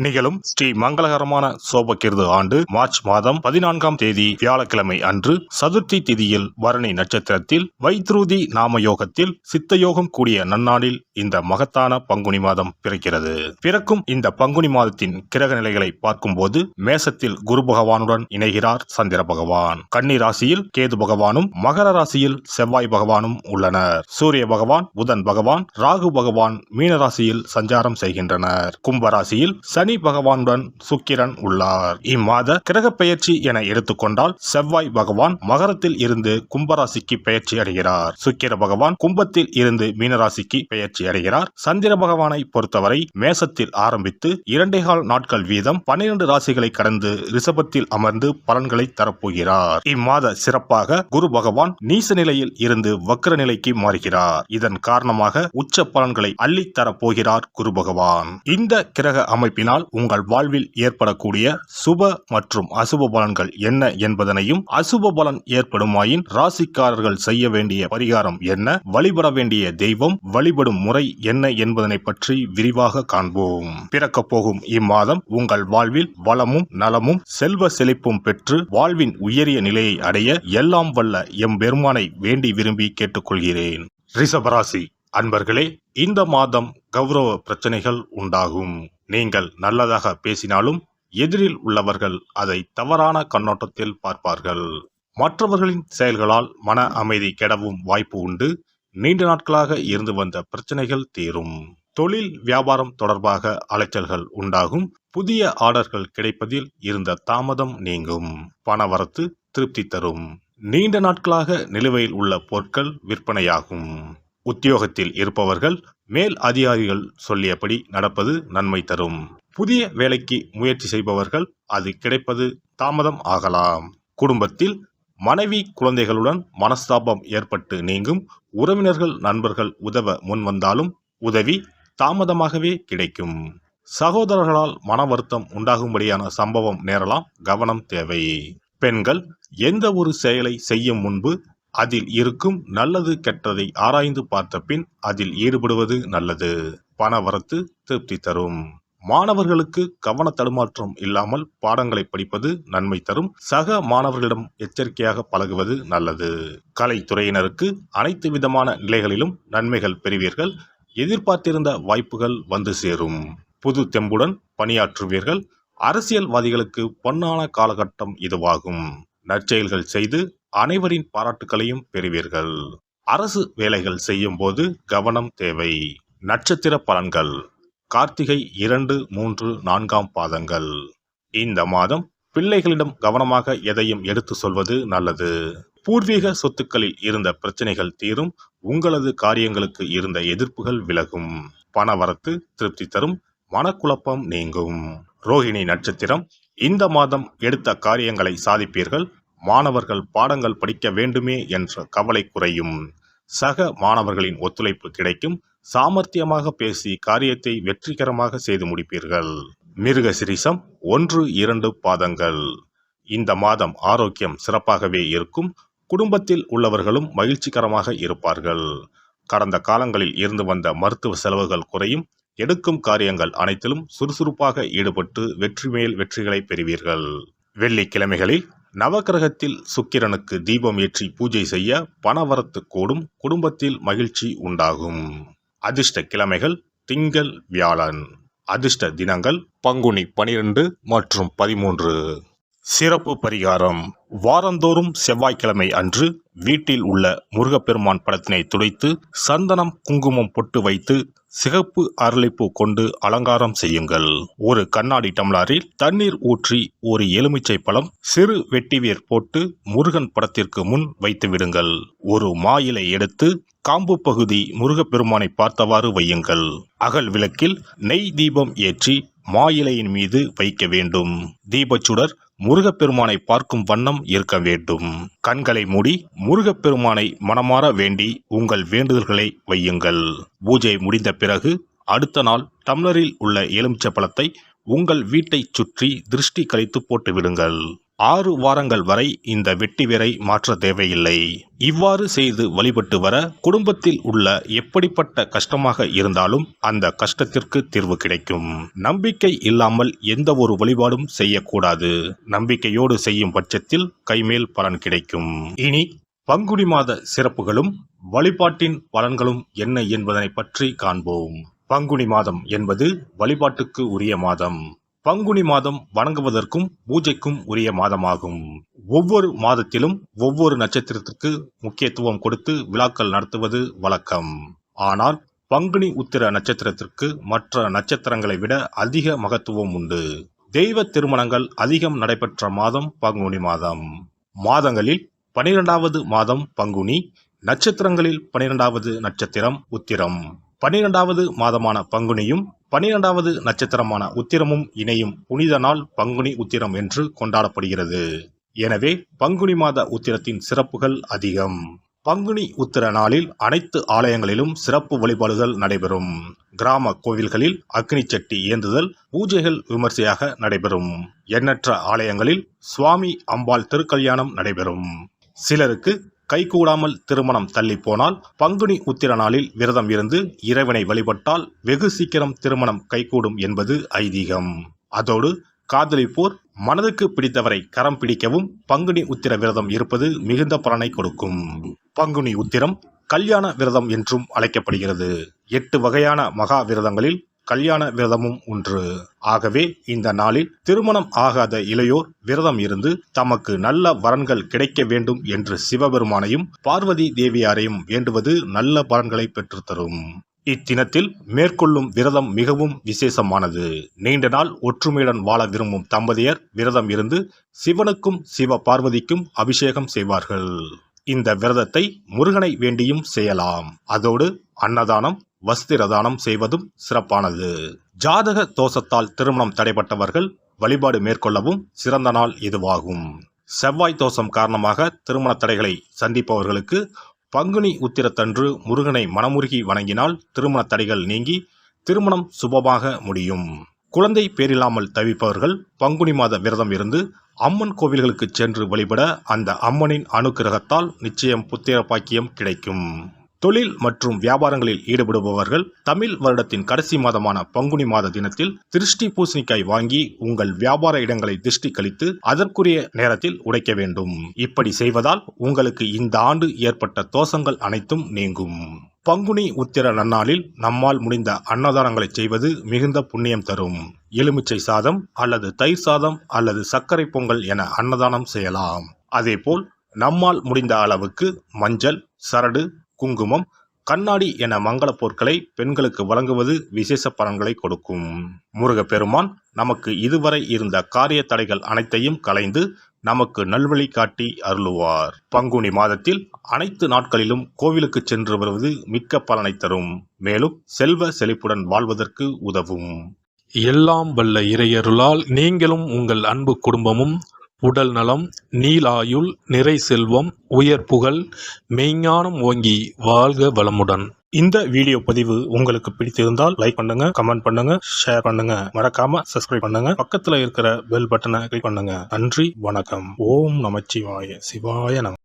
நிகழும் ஸ்ரீ மங்களகரமான சோபகிருது ஆண்டு மார்ச் மாதம் 14ஆம் தேதி வியாழக்கிழமை அன்று சதுர்த்தி திதியில் பரணி நட்சத்திரத்தில் வைத்ருதி நாமயோகத்தில் சித்தயோகம் கூடிய நன்னாளில் இந்த மகத்தான பங்குனி மாதம் பிறக்கிறது. பிறக்கும் இந்த பங்குனி மாதத்தின் கிரக நிலைகளை பார்க்கும்போது மேசத்தில் குரு பகவானுடன் இணைகிறார் சந்திர பகவான். கன்னி ராசியில் கேது பகவானும் மகர ராசியில் செவ்வாய் பகவானும் உள்ளனர். சூரிய பகவான், புதன் பகவான், ராகு பகவான் மீன ராசியில் சஞ்சாரம் செய்கின்றனர். கும்ப ராசியில் சனி பகவானுடன் சுக்கிரன் உள்ளார். இம்மாத கிரக பெயர்ச்சி என எடுத்துக்கொண்டால் செவ்வாய் பகவான் மகரத்தில் இருந்து கும்பராசிக்கு பெயர்ச்சி அடைகிறார். சுக்கிர பகவான் கும்பத்தில் இருந்து மீனராசிக்கு பெயர்ச்சி அடைகிறார். சந்திர பகவானை பொறுத்தவரை மேசத்தில் ஆரம்பித்து 2.25 நாட்கள் வீதம் 12 ராசிகளை கடந்து ரிஷபத்தில் அமர்ந்து பலன்களை தரப்போகிறார். இம்மாத சிறப்பாக குரு பகவான் நீச நிலையில் இருந்து வக்ர நிலைக்கு மாறுகிறார். இதன் காரணமாக உச்ச பலன்களை அள்ளித் தரப்போகிறார் குரு பகவான். இந்த கிரக அமைப்பினால் உங்கள் வாழ்வில் ஏற்படக்கூடிய சுப மற்றும் அசுப பலன்கள் என்ன என்பதனையும், அசுப பலன் ஏற்படுமாயின் ராசிக்காரர்கள் செய்ய வேண்டிய பரிகாரம் என்ன, வழிபட வேண்டிய தெய்வம், வழிபடும் முறை என்ன என்பதனை பற்றி விரிவாக காண்போம். பிறக்க போகும் இம்மாதம் உங்கள் வாழ்வில் வளமும் நலமும் செல்வ செழிப்பும் பெற்று வாழ்வின் உயரிய நிலையை அடைய எல்லாம் வல்ல எம்பெருமானை வேண்டி விரும்பி கேட்டுக்கொள்கிறேன். ரிஷபராசி அன்பர்களே, இந்த மாதம் கௌரவ பிரச்சனைகள் உண்டாகும். நீங்கள் நல்லதாக பேசினாலும் எதிரில் உள்ளவர்கள் அதை தவறான கண்ணோட்டத்தில் பார்ப்பார்கள். மற்றவர்களின் செயல்களால் மன அமைதி கெடவும் வாய்ப்பு உண்டு. நீண்ட நாட்களாக இருந்து வந்த பிரச்சனைகள் தீரும். தொழில் வியாபாரம் தொடர்பாக அலைச்சல்கள் உண்டாகும். புதிய ஆர்டர்கள் கிடைப்பதில் இருந்த தாமதம் நீங்கும். பணவரத்து திருப்தி தரும். நீண்ட நாட்களாக நிலுவையில் உள்ள பொருட்கள் விற்பனையாகும். உத்தியோகத்தில் இருப்பவர்கள் மேல் அதிகாரிகள் சொல்லியபடி நடப்பது நன்மை தரும். புதிய வேலைக்கு முயற்சி செய்பவர்கள் அது கிடைப்பது தாமதம் ஆகலாம். குடும்பத்தில் மனைவி குழந்தைகளுடன் மனஸ்தாபம் ஏற்பட்டு நீங்கும். உறவினர்கள் நண்பர்கள் உதவ முன்வந்தாலும் உதவி தாமதமாகவே கிடைக்கும். சகோதரர்களால் மன வருத்தம் உண்டாகும்படியான சம்பவம் நேரலாம், கவனம் தேவை. பெண்கள் எந்த ஒரு செயலை செய்யும் முன்பு அதில் இருக்கும் நல்லது கெட்டதை ஆராய்ந்து பார்த்த பின் அதில் ஈடுபடுவது நல்லது. பணவரத்து திருப்தி தரும். மாணவர்களுக்கு கவன தடுமாற்றம் இல்லாமல் பாடங்களை படிப்பது நன்மை தரும். சக மாணவர்களிடம் எச்சரிக்கையாக பழகுவது நல்லது. கலைத்துறையினருக்கு அனைத்து விதமான நிலைகளிலும் நன்மைகள் பெறுவீர்கள். எதிர்பார்த்திருந்த வாய்ப்புகள் வந்து சேரும். புது தெம்புடன் பணியாற்றுவீர்கள். அரசியல்வாதிகளுக்கு பொன்னான காலகட்டம் இதுவாகும். நற்செயல்கள் செய்து அனைவரின் பாராட்டுகளையும் பெறுவீர்கள். அரசு வேலைகள் செய்யும் போது கவனம் தேவை. நட்சத்திர பலன்கள். கார்த்திகை 2, 3, 4ஆம் பாதங்கள். இந்த மாதம் பிள்ளைகளிடம் கவனமாக எதையும் எடுத்து சொல்வது நல்லது. பூர்வீக சொத்துக்களில் இருந்த பிரச்சனைகள் தீரும். உங்களது காரியங்களுக்கு இருந்த எதிர்ப்புகள் விலகும். பணவரத்து திருப்தி தரும். மனக்குழப்பம் நீங்கும். ரோகிணி நட்சத்திரம். இந்த மாதம் எடுத்த காரியங்களை சாதிப்பீர்கள். மாணவர்கள் பாடங்கள் படிக்க வேண்டுமே என்ற கவலை குறையும். சக மாணவர்களின் ஒத்துழைப்பு கிடைக்கும். சாமர்த்தியமாக பேசி காரியத்தை வெற்றிகரமாக செய்து முடிப்பீர்கள். மிருகசிரிசம் 1, 2 பாதங்கள். இந்த மாதம் ஆரோக்கியம் சிறப்பாகவே இருக்கும். குடும்பத்தில் உள்ளவர்களும் மகிழ்ச்சிகரமாக இருப்பார்கள். கடந்த காலங்களில் இருந்து வந்த மருத்துவ செலவுகள் குறையும். எடுக்கும் காரியங்கள் அனைத்திலும் சுறுசுறுப்பாக ஈடுபட்டு வெற்றி மேல் வெற்றிகளை பெறுவீர்கள். வெள்ளிக்கிழமைகளில் நவக்கிரகத்தில் சுக்கிரனுக்கு தீபம் ஏற்றி பூஜை செய்ய பணவரத்து கூடும். குடும்பத்தில் மகிழ்ச்சி உண்டாகும். அதிர்ஷ்ட கிழமைகள் திங்கள், வியாழன். அதிர்ஷ்ட தினங்கள் பங்குனி 12 மற்றும் 13. சிறப்பு பரிகாரம். வாரந்தோறும் செவ்வாய்க்கிழமை அன்று வீட்டில் உள்ள முருகப்பெருமான் படத்தினை துடைத்து சந்தனம் குங்குமம் பொட்டு வைத்து சிகப்பு அரளிப்பூ கொண்டு அலங்காரம் செய்யுங்கள். ஒரு கண்ணாடி டம்ளரில் தண்ணீர் ஊற்றி ஒரு எலுமிச்சை பழம் சிறு வெட்டிவேர் போட்டு முருகன் படத்திற்கு முன் வைத்து விடுங்கள். ஒரு மா இலை எடுத்து காம்பு பகுதி முருகப்பெருமானை பார்த்தவாறு வையுங்கள். அகல் விளக்கில் நெய் தீபம் ஏற்றி மா இலையின் மீது வைக்க வேண்டும். தீபச்சுடர் முருகப்பெருமானை பார்க்கும் வண்ணம் இருக்க வேண்டும். கண்களை மூடி முருகப்பெருமானை மனமாற வேண்டி உங்கள் வேண்டுதல்களை வையுங்கள். பூஜை முடிந்த பிறகு அடுத்த நாள் டம்ளரில் உள்ள எலுமிச்சை பழத்தை உங்கள் வீட்டை சுற்றி திருஷ்டி கழித்து போட்டு விடுங்கள். 6 வாரங்கள் வரை இந்த வெட்டி வேரை மாற்ற தேவையில்லை. இவ்வாறு செய்து வழிபட்டு வர குடும்பத்தில் உள்ள எப்படிப்பட்ட கஷ்டமாக இருந்தாலும் அந்த கஷ்டத்திற்கு தீர்வு கிடைக்கும். நம்பிக்கை இல்லாமல் எந்த ஒரு வழிபாடும் செய்யக்கூடாது. நம்பிக்கையோடு செய்யும் பட்சத்தில் கைமேல் பலன் கிடைக்கும். இனி பங்குனி மாத சிறப்புகளும் வழிபாட்டின் பலன்களும் என்ன என்பதனை பற்றி காண்போம். பங்குனி மாதம் என்பது வழிபாட்டுக்கு உரிய மாதம். பங்குனி மாதம் வணங்குவதற்கும் பூஜைக்கும் உரிய மாதமாகும். ஒவ்வொரு மாதத்திலும் ஒவ்வொரு நட்சத்திரத்திற்கு முக்கியத்துவம் கொடுத்து விழாக்கள் நடத்துவது வழக்கம். ஆனால் பங்குனி உத்திர நட்சத்திரத்திற்கு மற்ற நட்சத்திரங்களை விட அதிக மகத்துவம் உண்டு. தெய்வ திருமணங்கள் அதிகம் நடைபெற்ற மாதம் பங்குனி மாதம். மாதங்களில் 12வது மாதம் பங்குனி, நட்சத்திரங்களில் 12வது நட்சத்திரம் உத்திரம். 12வது மாதமான பங்குனியும் 12வது நட்சத்திரமான உத்திரமும் இணையும் புனித நாள் பங்குனி உத்திரம் என்று கொண்டாடப்படுகிறது. எனவே பங்குனி மாத உத்திரத்தின் சிறப்புகள் அதிகம். பங்குனி உத்திர நாளில் அனைத்து ஆலயங்களிலும் சிறப்பு வழிபாடுகள் நடைபெறும். கிராம கோவில்களில் அக்னி சட்டி ஏந்துதல், பூஜைகள் விமர்சையாக நடைபெறும். எண்ணற்ற ஆலயங்களில் சுவாமி அம்பாள் திருக்கல்யாணம் நடைபெறும். சிலருக்கு கைகூடாமல் திருமணம் தள்ளி போனால் பங்குனி உத்திர நாளில் விரதம் இருந்து இறைவனை வழிபட்டால் வெகு சீக்கிரம் திருமணம் கைகூடும் என்பது ஐதீகம். அதோடு காதலிப்போர் மனதுக்கு பிடித்தவரை கரம் பிடிக்கவும் பங்குனி உத்திர விரதம் இருப்பது மிகுந்த பலனை கொடுக்கும். பங்குனி உத்திரம் கல்யாண விரதம் என்றும் அழைக்கப்படுகிறது. 8 வகையான மகா விரதங்களில் கல்யாண விரதமும் ஒன்று. ஆகவே இந்த நாளில் திருமணம் ஆகாத இளையோர் விரதம் இருந்து தமக்கு நல்ல வரன்கள் கிடைக்க வேண்டும் என்று சிவபெருமானையும் பார்வதி தேவியாரையும் வேண்டுவது நல்ல பலன்களை பெற்றுத்தரும். இத்தினத்தில் மேற்கொள்ளும் விரதம் மிகவும் விசேஷமானது. நீண்ட நாள் ஒற்றுமையுடன் வாழ விரும்பும் தம்பதியர் விரதம் இருந்து சிவனுக்கும் சிவ பார்வதிக்கும் அபிஷேகம் செய்வார்கள். இந்த விரதத்தை முருகனை வேண்டியும் செய்யலாம். அதோடு அன்னதானம், வஸ்திரதானம் செய்வதும் சிறப்பானது. ஜாதக தோஷத்தால் திருமணம் தடைபட்டவர்கள் வழிபாடு மேற்கொள்ளவும் சிறந்த நாள் இதுவாகும். செவ்வாய் தோஷம் காரணமாக திருமண தடைகளை சந்திப்பவர்களுக்கு பங்குனி உத்திரத்தன்று முருகனை மனமுருகி வணங்கினால் திருமண தடைகள் நீங்கி திருமணம் சுபமாக முடியும். குழந்தை பேரில்லாமல் தவிப்பவர்கள் பங்குனி மாத விரதம் இருந்து அம்மன் கோவில்களுக்கு சென்று வழிபட அந்த அம்மனின் அனுக்கிரகத்தால் நிச்சயம் புத்திர பாக்கியம் கிடைக்கும். தொழில் மற்றும் வியாபாரங்களில் ஈடுபடுபவர்கள் தமிழ் வருடத்தின் கடைசி மாதமான பங்குனி மாத தினத்தில் திருஷ்டி பூசணிக்காய் வாங்கி உங்கள் வியாபார இடங்களை திருஷ்டி கழித்து அதற்குரிய நேரத்தில் உடைக்க வேண்டும். இப்படி செய்வதால் உங்களுக்கு இந்த ஆண்டு ஏற்பட்ட தோஷங்கள் அனைத்தும் நீங்கும். பங்குனி உத்திர நன்னாளில் நம்மால் முடிந்த அன்னதானங்களை செய்வது மிகுந்த புண்ணியம் தரும். எலுமிச்சை சாதம் அல்லது தயிர் சாதம் அல்லது சர்க்கரை பொங்கல் என அன்னதானம் செய்யலாம். அதேபோல் நம்மால் முடிந்த அளவுக்கு மஞ்சள், சரடு, குங்குமம், கண்ணாடி என மங்கள பொருட்களை பெண்களுக்கு வழங்குவது விசேஷ பலன்களை கொடுக்கும். முருகப்பெருமான் நமக்கு இதுவரை இருந்த காரிய தடைகள் அனைத்தையும் களைந்து நமக்கு நல்வழி காட்டி அருளுவார். பங்குனி மாதத்தில் அனைத்து நாட்களிலும் கோவிலுக்கு சென்று வருவது மிக்க பலனை தரும். மேலும் செல்வ செழிப்புடன் வாழ்வதற்கு உதவும். எல்லாம் வல்ல இறையருளால் நீங்களும் உங்கள் அன்பு குடும்பமும் உடல் நலம், நீலாயுள், நிறை செல்வம், உயர் புகழ், மெய்ஞானம் ஓங்கி வாழ்க வளமுடன். இந்த வீடியோ பதிவு உங்களுக்கு பிடித்திருந்தால் லைக் பண்ணுங்க, கமெண்ட் பண்ணுங்க, ஷேர் பண்ணுங்க. மறக்காம சப்ஸ்கிரைப் பண்ணுங்க. பக்கத்துல இருக்கிற பெல் பட்டனை கிளிக் பண்ணுங்க. நன்றி, வணக்கம். ஓம் நமச்சிவாய. சிவாய நம.